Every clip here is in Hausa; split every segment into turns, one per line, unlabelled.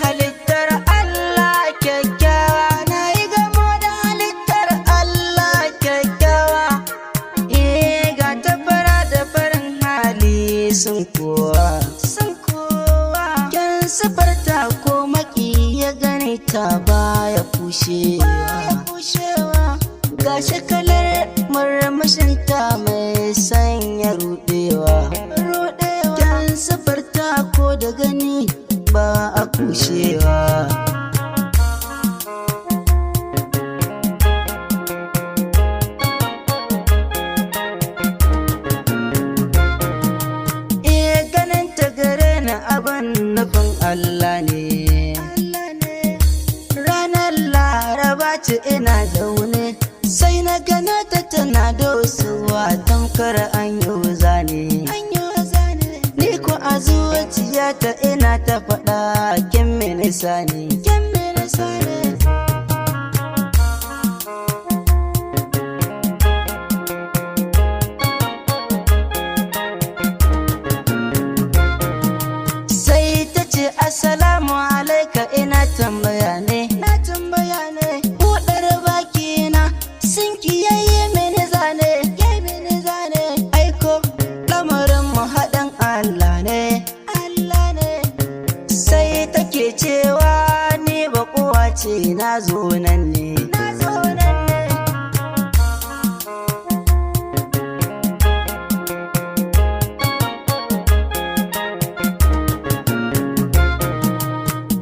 Halittar Allah kyakkyawa, na yi gamo da halittar Allah kyakkyawa. Ga ta fara da farin hali sun kowa. Kyan sifarta ko maki ya gani ta baya kushewa. Ga shakalar murmushinta mai sanya rudewa. Kyan sifarta ko da gani ba a kushewa. Ganin ta gare na abin nufin Allah ne. Ranar Laraba ce ina zaune, sai na gana ta tana dosuwa tamkar an yi zane. Ni ko a zuciyata ina ta faɗa kin mini sani. Sai ta ce assalamu alaika, ina tambaya ne. Buɗar baki na sun kiyaye mini zane. Aiko lamarin mu haɗin Allah ne. Sai take cewa ni baƙuwa ce na zo nan ne.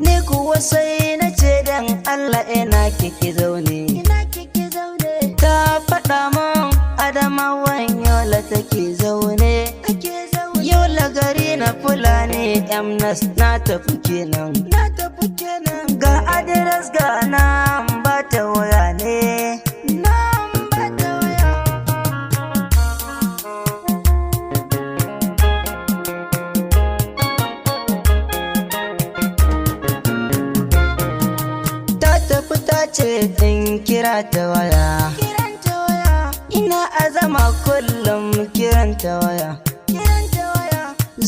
Ni kuwa sai na ce dan Allah ina kike zaune. Ta faɗa min Adamawan Yola take zaune. Yola gari na Fulani MNAS na tafi kenan. Ga adres ga nan ba ta waya ne. Ta tafi ta ce in kira ta waya. Ina azama kullum kiranta waya.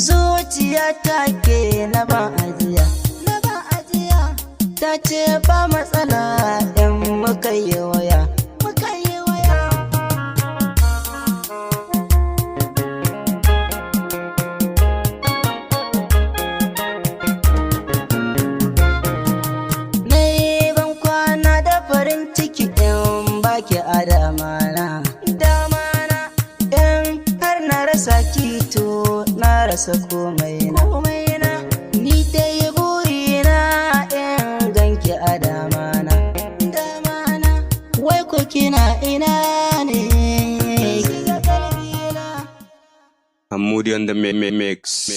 Zuciya ta ke na ban ajiya. Ta ce ba matsala in muka yi waya. Na yi ban kwana da farin ciki in baki adamana. In har na rasa kito na rasa komai na. Ni dai burina in ganki a damana. Wai ko kina ina ne?
I'm Moody on the mix.